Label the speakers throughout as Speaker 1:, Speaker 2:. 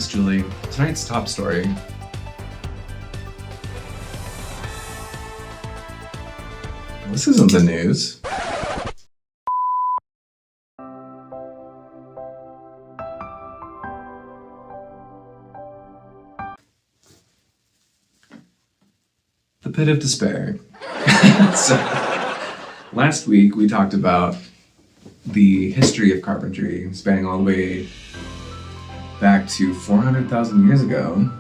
Speaker 1: Thanks, Julie. Tonight's top story. This isn't the news. The pit of despair. So, last week we talked about the history of carpentry, spanning all the way back to 400,000 years ago,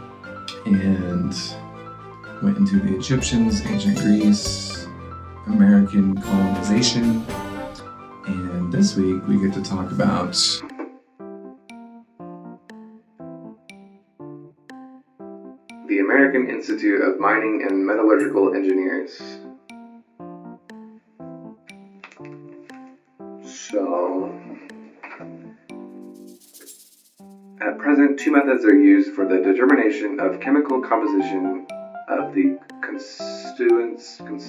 Speaker 1: and went into the Egyptians, ancient Greece, American colonization, and this week we get to talk about the American Institute of Mining and Metallurgical Engineers. So, at present, two methods are used for the determination of chemical composition of the constituents in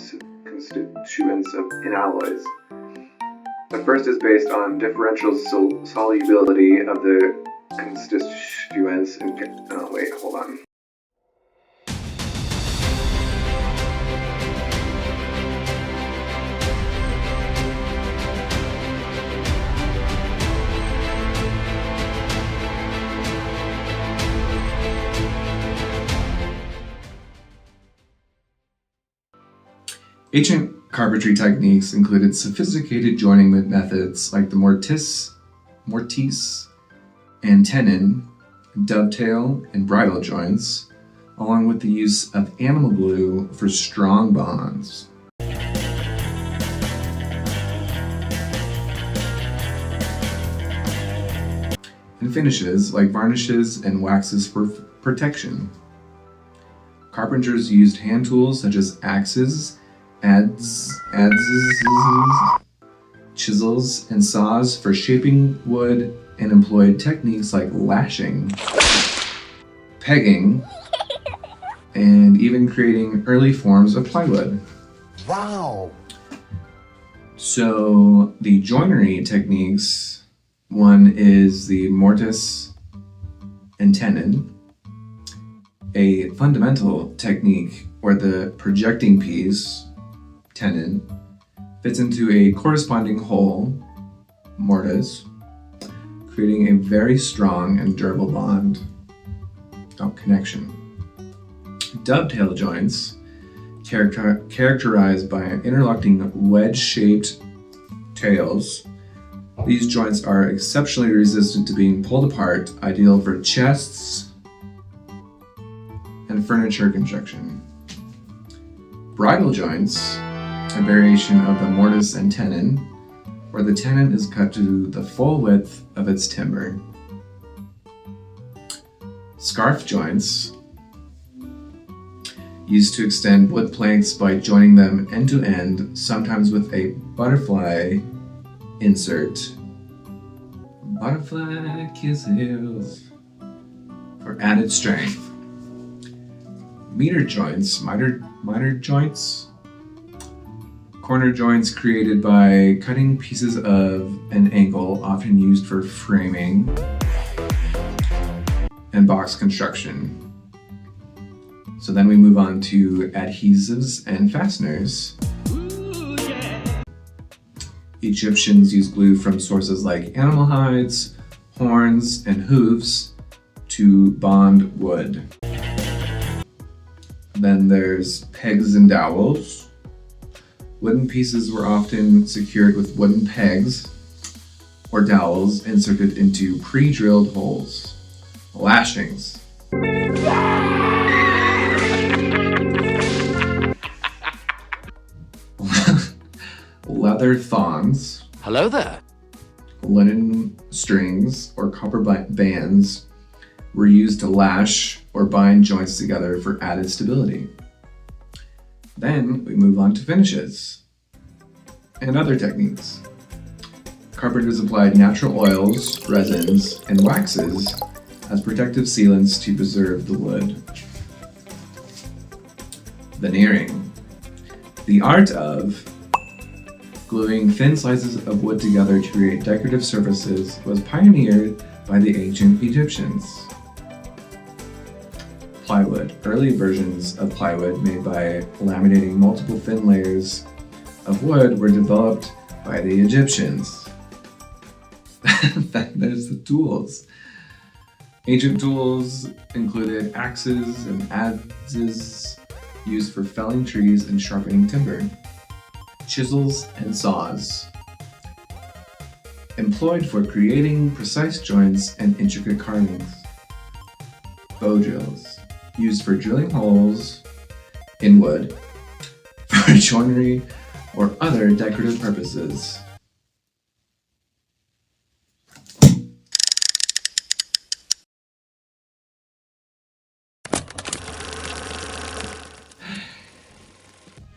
Speaker 1: alloys. The first is based on differential solubility of the constituents in... Oh, wait, hold on. Ancient carpentry techniques included sophisticated joining methods like the mortise and tenon, dovetail, and bridal joints, along with the use of animal glue for strong bonds. And finishes like varnishes and waxes for protection. Carpenters used hand tools such as axes, adzes, chisels, and saws for shaping wood, and employed techniques like lashing, pegging, and even creating early forms of plywood.
Speaker 2: Wow!
Speaker 1: So the joinery techniques, one is the mortise and tenon, a fundamental technique where the projecting piece, tenon, fits into a corresponding hole, mortise, creating a very strong and durable bond, connection. Dovetail joints, characterized by interlocking wedge-shaped tails. These joints are exceptionally resistant to being pulled apart, ideal for chests and furniture construction. Bridal joints, a variation of the mortise and tenon, where the tenon is cut to the full width of its timber. Scarf joints, used to extend wood planks by joining them end to end, sometimes with a butterfly insert. Butterfly kisses for added strength. Mitre joints, corner joints created by cutting pieces of an angle, often used for framing and box construction. So then we move on to adhesives and fasteners. Ooh, yeah. Egyptians used glue from sources like animal hides, horns, and hooves to bond wood. Then there's pegs and dowels. Wooden pieces were often secured with wooden pegs or dowels inserted into pre-drilled holes. Lashings. Leather thongs.
Speaker 2: Hello there.
Speaker 1: Linen strings or copper bands were used to lash or bind joints together for added stability. Then we move on to finishes and other techniques. Carpenters applied natural oils, resins, and waxes as protective sealants to preserve the wood. Veneering. The art of gluing thin slices of wood together to create decorative surfaces was pioneered by the ancient Egyptians. plywood. Early versions of plywood made by laminating multiple thin layers of wood were developed by the Egyptians. There's the tools. Ancient tools included axes and adzes used for felling trees and sharpening timber. Chisels and saws, employed for creating precise joints and intricate carvings. Bow drills, used for drilling holes in wood for joinery or other decorative purposes.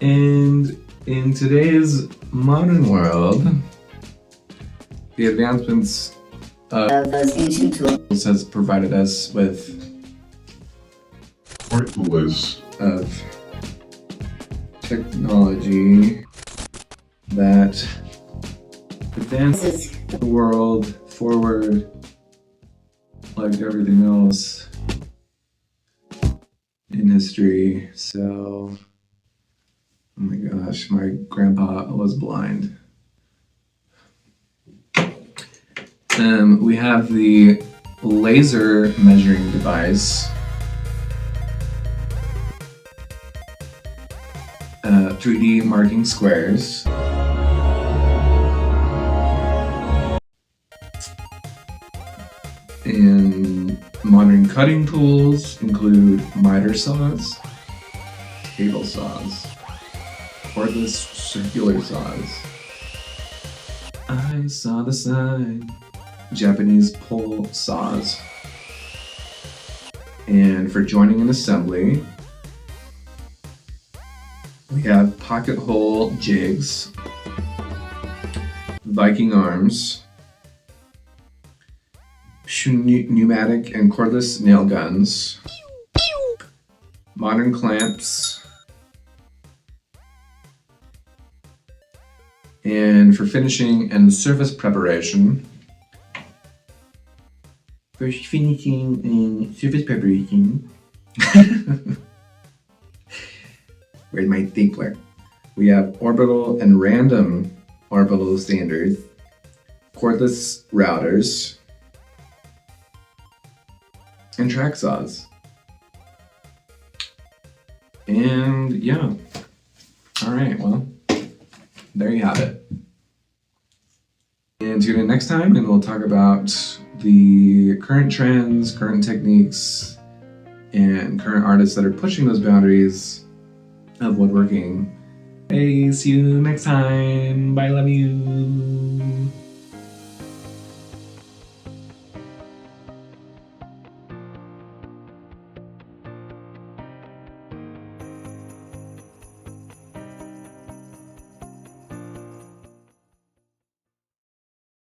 Speaker 1: And in today's modern world, the advancements of those ancient tools has provided us with
Speaker 2: countless
Speaker 1: of technology that advances the world forward like everything else in history. So, oh my gosh, my grandpa was blind. We have the laser measuring device, 3D marking squares, and modern cutting tools include miter saws, table saws, cordless circular saws. I saw the sign. Japanese pole saws. And for joining an assembly, we have pocket hole jigs, Viking arms, pneumatic and cordless nail guns, modern clamps, and for finishing and surface preparation, where's my stapler? We have orbital and random orbital standards, cordless routers, and track saws. And yeah. Alright, well, there you have it. And tune in next time and we'll talk about the current trends, current techniques, and current artists that are pushing those boundaries of woodworking. Hey, see you next time. Bye, love you.